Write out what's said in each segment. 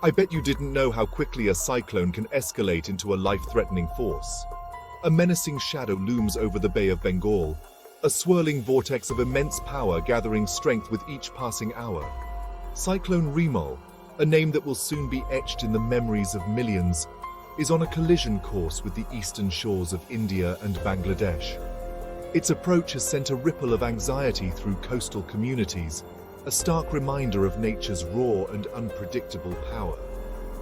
I bet you didn't know how quickly a cyclone can escalate into a life-threatening force. A menacing shadow looms over the Bay of Bengal, a swirling vortex of immense power gathering strength with each passing hour. Cyclone Remal, a name that will soon be etched in the memories of millions, is on a collision course with the eastern shores of India and Bangladesh. Its approach has sent a ripple of anxiety through coastal communities, a stark reminder of nature's raw and unpredictable power.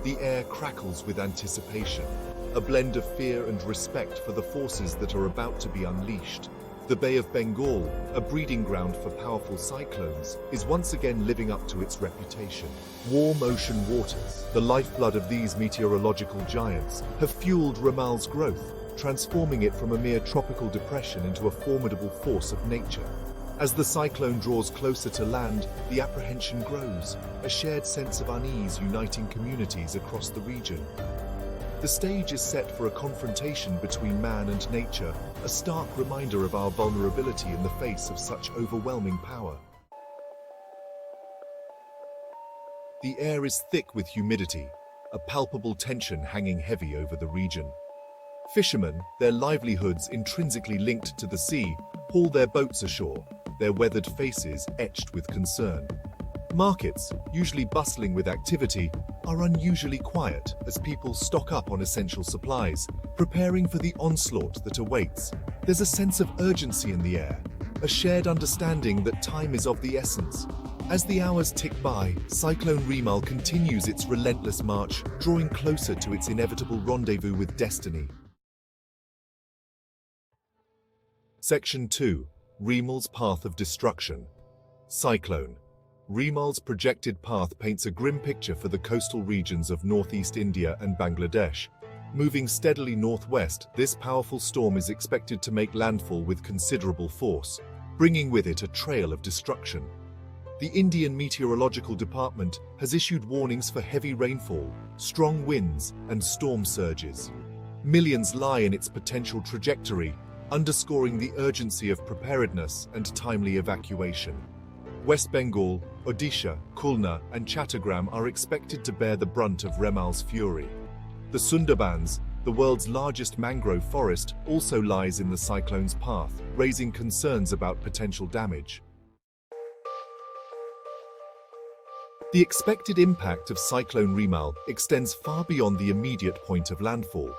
The air crackles with anticipation, a blend of fear and respect for the forces that are about to be unleashed. The Bay of Bengal, a breeding ground for powerful cyclones, is once again living up to its reputation. Warm ocean waters, the lifeblood of these meteorological giants, have fueled Remal's growth, transforming it from a mere tropical depression into a formidable force of nature. As the cyclone draws closer to land, the apprehension grows, a shared sense of unease uniting communities across the region. The stage is set for a confrontation between man and nature, a stark reminder of our vulnerability in the face of such overwhelming power. The air is thick with humidity, a palpable tension hanging heavy over the region. Fishermen, their livelihoods intrinsically linked to the sea, haul their boats ashore, their weathered faces etched with concern. Markets, usually bustling with activity, are unusually quiet as people stock up on essential supplies, preparing for the onslaught that awaits. There's a sense of urgency in the air, a shared understanding that time is of the essence. As the hours tick by, Cyclone Remal continues its relentless march, drawing closer to its inevitable rendezvous with destiny. Section 2. Remal's Path of Destruction. Cyclone. Remal's projected path paints a grim picture for the coastal regions of northeast India and Bangladesh. Moving steadily northwest, this powerful storm is expected to make landfall with considerable force, bringing with it a trail of destruction. The Indian Meteorological Department has issued warnings for heavy rainfall, strong winds, and storm surges. Millions lie in its potential trajectory, underscoring the urgency of preparedness and timely evacuation. West Bengal, Odisha, Khulna, and Chattogram are expected to bear the brunt of Remal's fury. The Sundarbans, the world's largest mangrove forest, also lies in the cyclone's path, raising concerns about potential damage. The expected impact of Cyclone Remal extends far beyond the immediate point of landfall.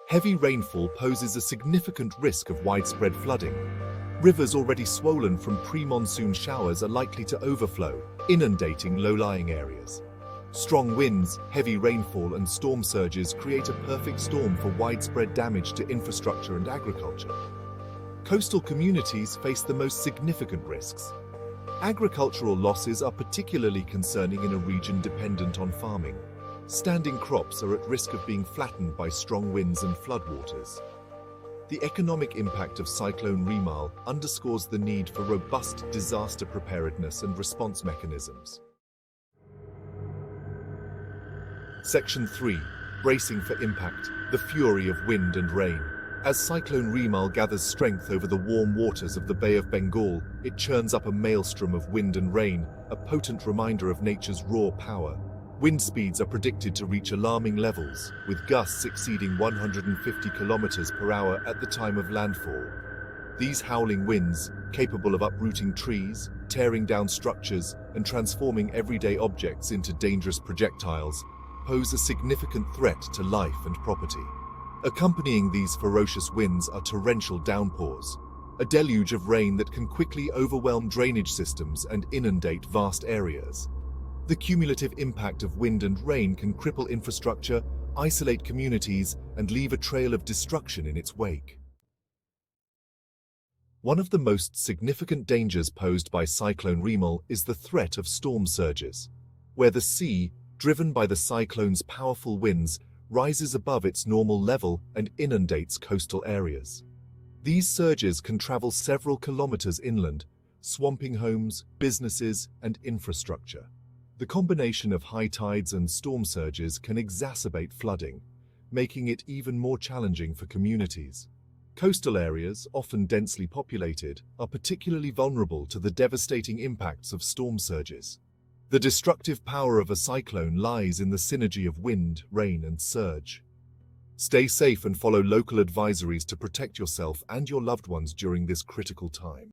Heavy rainfall poses a significant risk of widespread flooding. Rivers already swollen from pre-monsoon showers are likely to overflow, inundating low-lying areas. Strong winds, heavy rainfall, and storm surges create a perfect storm for widespread damage to infrastructure and agriculture. Coastal communities face the most significant risks. Agricultural losses are particularly concerning in a region dependent on farming. Standing crops are at risk of being flattened by strong winds and floodwaters. The economic impact of Cyclone Remal underscores the need for robust disaster preparedness and response mechanisms. Section 3. Bracing for impact, the fury of wind and rain. As Cyclone Remal gathers strength over the warm waters of the Bay of Bengal, it churns up a maelstrom of wind and rain, a potent reminder of nature's raw power. Wind speeds are predicted to reach alarming levels, with gusts exceeding 150 kilometers per hour at the time of landfall. These howling winds, capable of uprooting trees, tearing down structures, and transforming everyday objects into dangerous projectiles, pose a significant threat to life and property. Accompanying these ferocious winds are torrential downpours, a deluge of rain that can quickly overwhelm drainage systems and inundate vast areas. The cumulative impact of wind and rain can cripple infrastructure, isolate communities, and leave a trail of destruction in its wake. One of the most significant dangers posed by Cyclone Remal is the threat of storm surges, where the sea, driven by the cyclone's powerful winds, rises above its normal level and inundates coastal areas. These surges can travel several kilometers inland, swamping homes, businesses, and infrastructure. The combination of high tides and storm surges can exacerbate flooding, making it even more challenging for communities. Coastal areas, often densely populated, are particularly vulnerable to the devastating impacts of storm surges. The destructive power of a cyclone lies in the synergy of wind, rain, and surge. Stay safe and follow local advisories to protect yourself and your loved ones during this critical time.